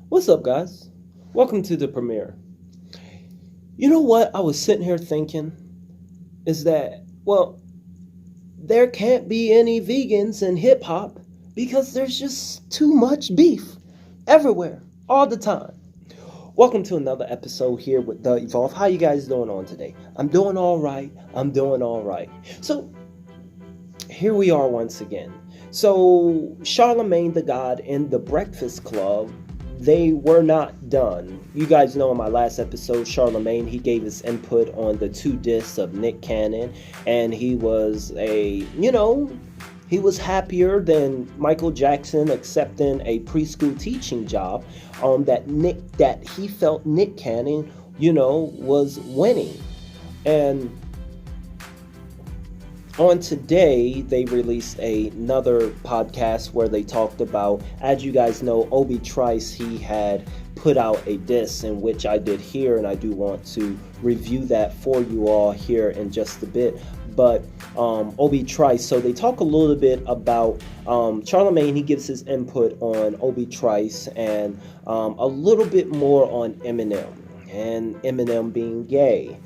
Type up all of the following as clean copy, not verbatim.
What's up, guys? Welcome to the premiere. You know what I was sitting here thinking is that, there can't be any vegans in hip hop because there's just too much beef everywhere, all the time. Welcome to another episode here with The Evolve. How you guys doing on today? I'm doing all right. So, here we are once again. So, Charlemagne the God and the Breakfast Club, they were not done. You guys know in my last episode, Charlemagne, he gave his input on the two discs of Nick Cannon, and he was he was happier than Michael Jackson accepting a preschool teaching job that he felt Nick Cannon, was winning. And on today, they released another podcast where they talked about, as you guys know, Obi Trice, he had put out a disc in which I did here, and I do want to review that for you all here in just a bit. But Obi Trice, so they talk a little bit about Charlemagne. He gives his input on Obi Trice and a little bit more on Eminem and Eminem being gay.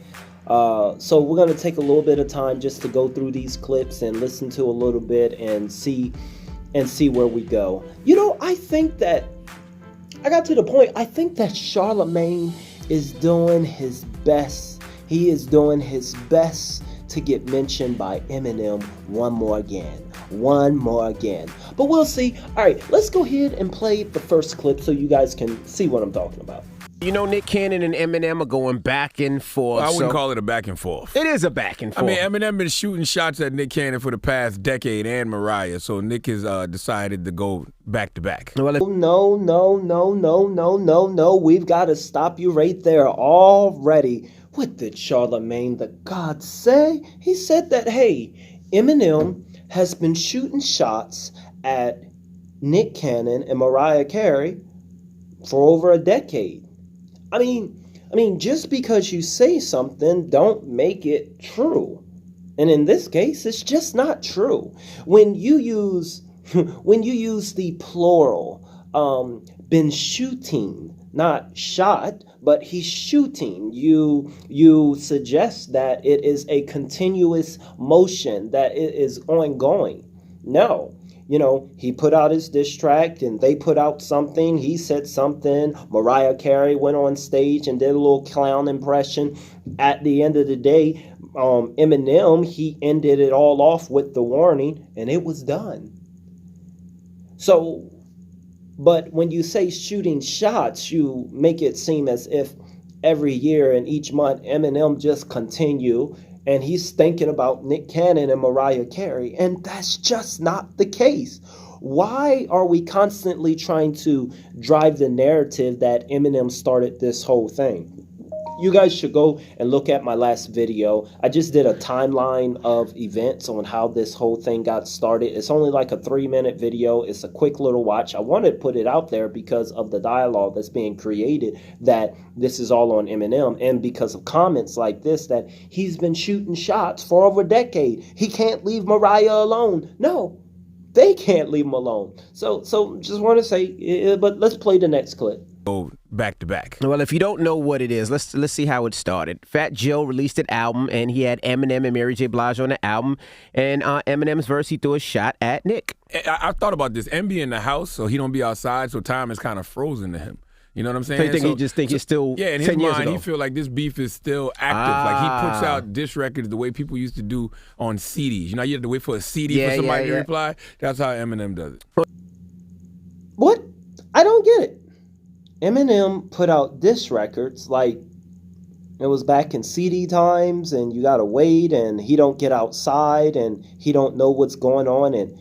So we're going to take a little bit of time just to go through these clips and listen to a little bit and see where we go. I think that I got to the point. I think that Charlemagne is doing his best. He is doing his best to get mentioned by Eminem one more again. But we'll see. All right, let's go ahead and play the first clip so you guys can see what I'm talking about. You know, Nick Cannon and Eminem are going back and forth. Well, I wouldn't call it a back and forth. It is a back and forth. I mean, Eminem been shooting shots at Nick Cannon for the past decade and Mariah, so Nick has decided to go back to back. No. We've got to stop you right there already. What did Charlemagne the God say? He said that, hey, Eminem has been shooting shots at Nick Cannon and Mariah Carey for over a decade. I mean, just because you say something, don't make it true. And in this case, it's just not true. When you use the plural, been shooting, not shot, but he's shooting, you suggest that it is a continuous motion, that it is ongoing. No. He put out his diss track and they put out something. He said something. Mariah Carey went on stage and did a little clown impression. At the end of the day, Eminem, he ended it all off with the warning and it was done. So, but when you say shooting shots, you make it seem as if every year and each month Eminem just continue and he's thinking about Nick Cannon and Mariah Carey, and that's just not the case. Why are we constantly trying to drive the narrative that Eminem started this whole thing? You guys should go and look at my last video. I just did a timeline of events on how this whole thing got started. It's only like a 3-minute video. It's a quick little watch. I wanted to put it out there because of the dialogue that's being created, that this is all on Eminem, and because of comments like this, that he's been shooting shots for over a decade. He can't leave Mariah alone. No, they can't leave him alone. So just want to say, but let's play the next clip. Go back to back. Well, if you don't know what it is, let's see how it started. Fat Joe released an album, and he had Eminem and Mary J. Blige on the album. And Eminem's verse, he threw a shot at Nick. I thought about this. M be in the house, so he don't be outside, so time is kind of frozen to him. You know what I'm saying? So you think he just think it's still 10 years ago? Yeah, in his mind, he feel like this beef is still active. Like he puts out diss records the way people used to do on CDs. You know, you had to wait for a CD for somebody to reply. That's how Eminem does it. What? I don't get it. Eminem put out diss records like it was back in CD times, and you gotta wait, and he don't get outside, and he don't know what's going on, and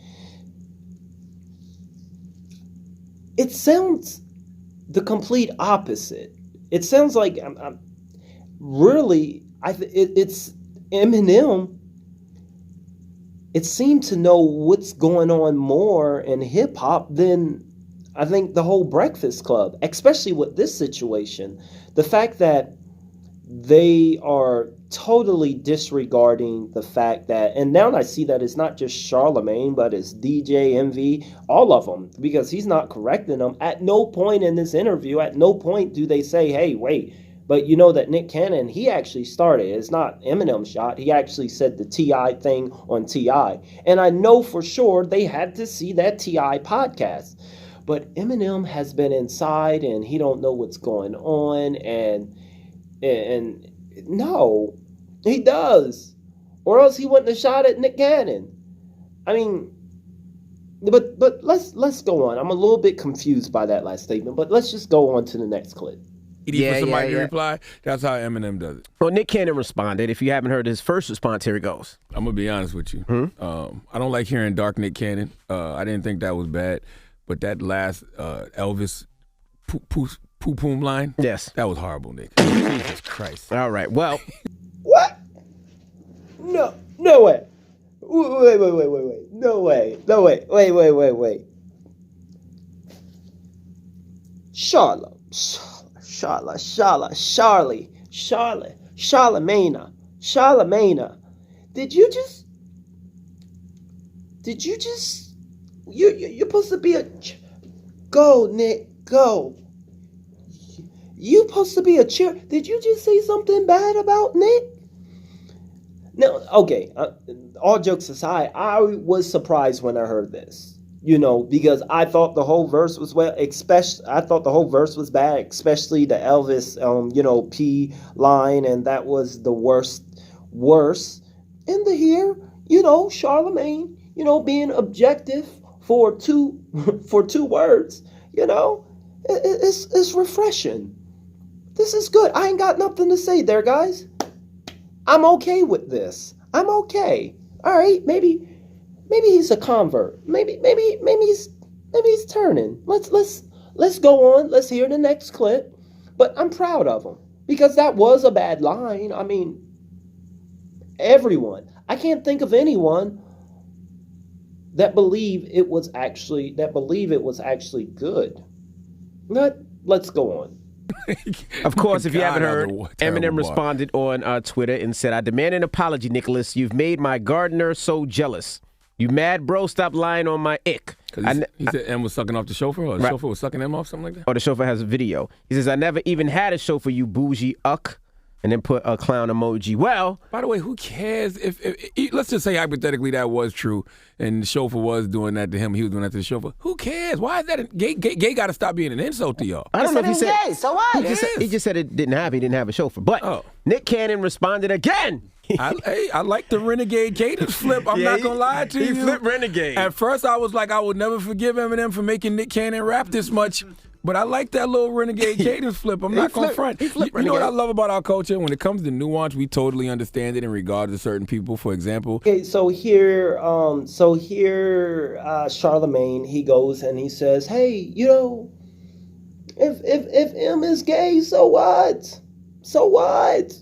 it sounds the complete opposite. It sounds like it's Eminem. It seemed to know what's going on more in hip hop than I think the whole Breakfast Club, especially with this situation. The fact that they are totally disregarding the fact that, and now I see that it's not just Charlemagne, but it's DJ, MV, all of them, because he's not correcting them. At no point in this interview, at no point do they say, hey, wait, but you know that Nick Cannon, he actually started. It's not Eminem shot. He actually said the T.I. thing on T.I. And I know for sure they had to see that T.I. podcast. But Eminem has been inside and he don't know what's going on. And no, he does. Or else he wouldn't have shot at Nick Cannon. I mean, but let's go on. I'm a little bit confused by that last statement, but let's just go on to the next clip. For somebody to reply. That's how Eminem does it. Well, Nick Cannon responded. If you haven't heard his first response, here it goes. I'm going to be honest with you. I don't like hearing dark Nick Cannon. I didn't think that was bad. But that last Elvis poo-poom line, yes, that was horrible, Nick. Jesus Christ. All right, well. What? No way. Wait. No way. Wait. Charlemagne. Did you just you're supposed to be go, Nick, go. You supposed to be a cheer. Did you just say something bad about Nick? No, okay. All jokes aside, I was surprised when I heard this. Because I thought the whole verse was I thought the whole verse was bad, especially the Elvis, P line, and that was the worst. And here, Charlemagne, being objective for two words, it's refreshing. This is good. I ain't got nothing to say there, guys. I'm okay with this. I'm okay. All right, maybe he's a convert. Maybe he's turning. Let's go on. Let's hear the next clip. But I'm proud of him because that was a bad line. I mean, everyone. I can't think of anyone that believe it was actually good. Let's go on. Of course, if you haven't heard, Eminem responded on Twitter and said, I demand an apology, Nicholas. You've made my gardener so jealous. You mad, bro? Stop lying on my ick. He said M was sucking off the chauffeur, or the chauffeur was sucking M off, something like that? Or the chauffeur has a video. He says, I never even had a chauffeur, you bougie uck. And then put a clown emoji. Well, by the way, who cares if let's just say hypothetically that was true and the chauffeur was doing that to him, he was doing that to the chauffeur. Who cares? Why is that gay got to stop being an insult to y'all? I don't know if he said gay, so what? He just said he didn't have a chauffeur. But Nick Cannon responded again. I like the renegade cadence flip. I'm not gonna lie to you. He flipped renegade. At first, I was like, I would never forgive Eminem for making Nick Cannon rap this much. But I like that little renegade cadence flip. I'm not going to front. You know what I love about our culture? When it comes to nuance, we totally understand it in regard to certain people. For example. Okay, so here, Charlemagne, he goes and he says, hey, if M is gay, so what? So what?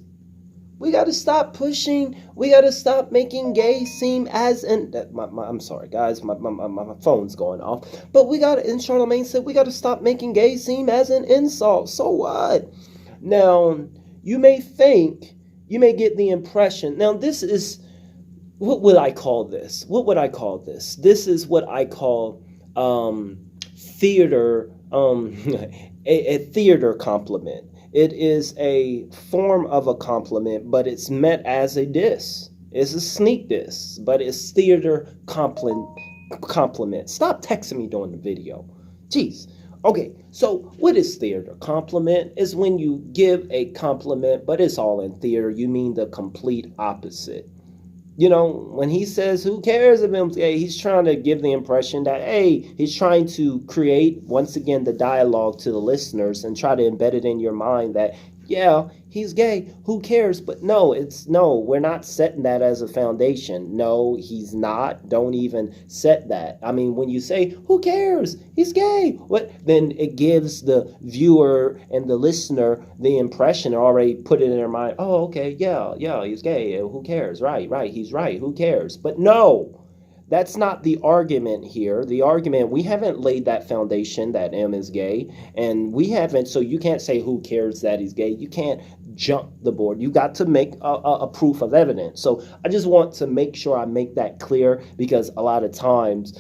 We got to stop pushing. We got to stop making gay seem as I'm sorry, guys. My phone's going off. But and Charlemagne said, we got to stop making gay seem as an insult. So what? Now, you may get the impression. Now, this is, what would I call this? This is what I call theater, a theater compliment. It is a form of a compliment, but it's meant as a diss. It's a sneak diss, but it's theater compliment. Stop texting me during the video. Jeez. Okay, so what is theater? Compliment is when you give a compliment, but it's all in theater. You mean the complete opposite. When he says, who cares if him's gay, he's trying to give the impression that, hey, he's trying to create, once again, the dialogue to the listeners and try to embed it in your mind that, yeah, he's gay, who cares? But no, we're not setting that as a foundation. No, he's not. Don't even set that. I mean, when you say, who cares? He's gay. Then it gives the viewer and the listener the impression, already put it in their mind, oh, okay, yeah, he's gay. Who cares? Right, he's right. Who cares? But no. That's not the argument here. The argument, we haven't laid that foundation that M is gay, and we haven't, so you can't say who cares that he's gay. You can't jump the board. You got to make a proof of evidence. So I just want to make sure I make that clear, because a lot of times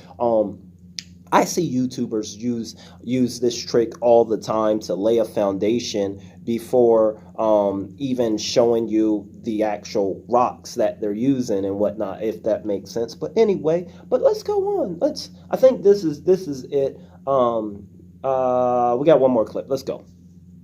I see YouTubers use this trick all the time to lay a foundation before even showing you the actual rocks that they're using and whatnot, if that makes sense. But anyway, let's go on. I think this is it. We got one more clip. Let's go.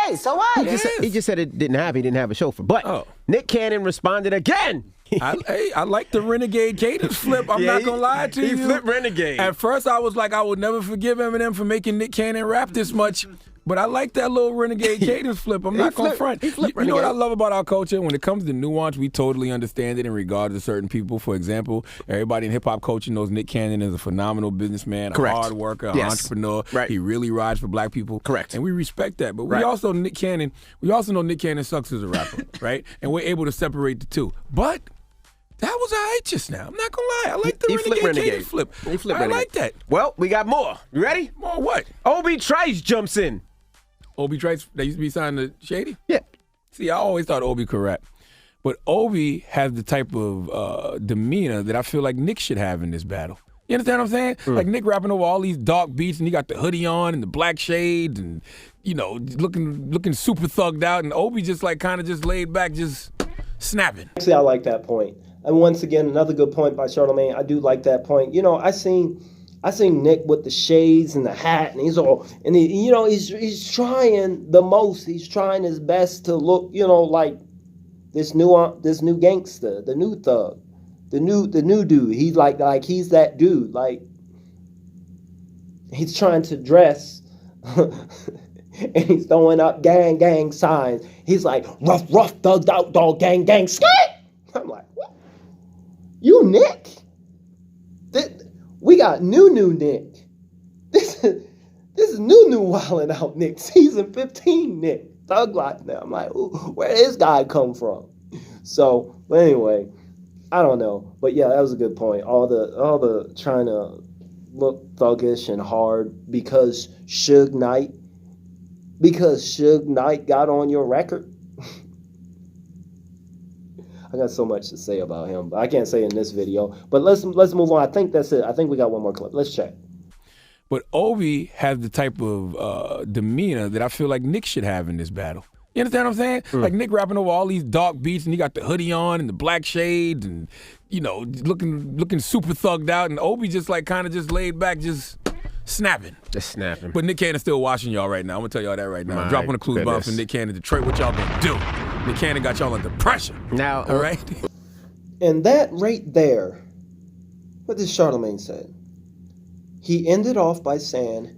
Hey, so what? He just said he didn't have a chauffeur. But Nick Cannon responded again. I like the Renegade Cadence flip. I'm not going to lie to you. He flipped Renegade. At first, I was like, I would never forgive Eminem for making Nick Cannon rap this much. But I like that little Renegade Cadence flip. I'm not going to front. You know what I love about our culture? When it comes to nuance, we totally understand it in regards to certain people. For example, everybody in hip-hop culture knows Nick Cannon is a phenomenal businessman, a hard worker, an entrepreneur. Right. He really rides for black people. Correct. And we respect that. But we also know Nick Cannon sucks as a rapper, right? And we're able to separate the two. But that was all right just now. I'm not going to lie. I like the Renegade flip. He flipped I Renegade. like that. Well, we got more. You ready? More what? Obi Trice jumps in. Obi Trice, that used to be signed to Shady? Yeah. See, I always thought Obi could rap. But Obi has the type of demeanor that I feel like Nick should have in this battle. You understand what I'm saying? Like Nick rapping over all these dark beats, and he got the hoodie on and the black shades and, you know, looking super thugged out. And Obi just like kind of just laid back, just snapping. Actually, I like that point. And once again, another good point by Charlamagne. I do like that point. You know, I seen Nick with the shades and the hat, and he's trying the most. He's trying his best to look, like this new gangster, the new thug, the new dude. He's like he's that dude. Like, he's trying to dress, and he's throwing up gang signs. He's like rough, thugged out, dog, gang, skate. I'm like, what? You Nick? We got new Nick. This is new wildin' out Nick. Season 15 Nick. Thug Life now. I'm like, ooh, where did this guy come from? So, but anyway, I don't know. But yeah, that was a good point. All the trying to look thuggish and hard because Suge Knight got on your record. I got so much to say about him, but I can't say in this video. But let's move on. I think that's it. I think we got one more clip. Let's check. But Obi has the type of demeanor that I feel like Nick should have in this battle. You understand what I'm saying? Like Nick rapping over all these dark beats, and he got the hoodie on and the black shades and, looking super thugged out. And Obi just like kind of just laid back, just snapping. Just snapping. But Nick Cannon's still watching y'all right now. I'm going to tell y'all that right now. Dropping a clue bomb for Nick Cannon. Detroit, what y'all going to do? Nick Cannon got y'all under pressure. Now, all right? And that right there, what did Charlamagne say? He ended off by saying,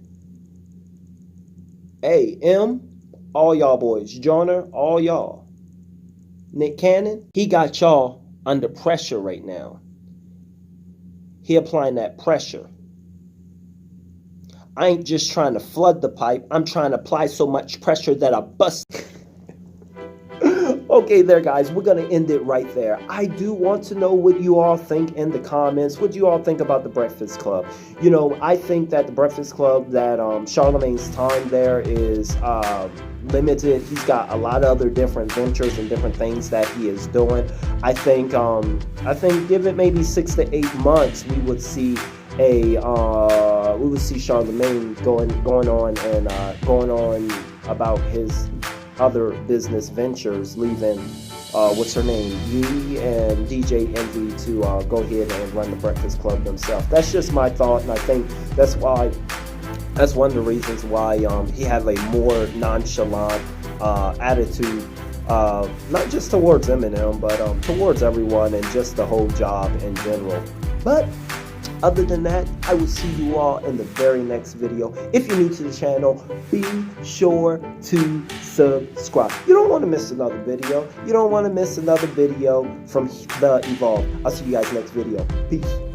hey, all y'all boys, Joyner, all y'all. Nick Cannon, he got y'all under pressure right now. He applying that pressure. I ain't just trying to flood the pipe. I'm trying to apply so much pressure that I bust. Okay, there, guys, we're going to end it right there. I do want to know what you all think in the comments. What do you all think about The Breakfast Club? I think that The Breakfast Club, that Charlamagne's time there is limited. He's got a lot of other different ventures and different things that he is doing. I think give it maybe 6 to 8 months, we would see Charlamagne going on about his other business ventures, leaving what's her name, Yee and DJ Envy to go ahead and run The Breakfast Club themselves. That's just my thought, and I think that's one of the reasons why he had a more nonchalant attitude, not just towards Eminem, but towards everyone and just the whole job in general. But other than that, I will see you all in the very next video. If you're new to the channel, be sure to subscribe. You don't want to miss another video. You don't want to miss another video from The Evolve. I'll see you guys next video. Peace.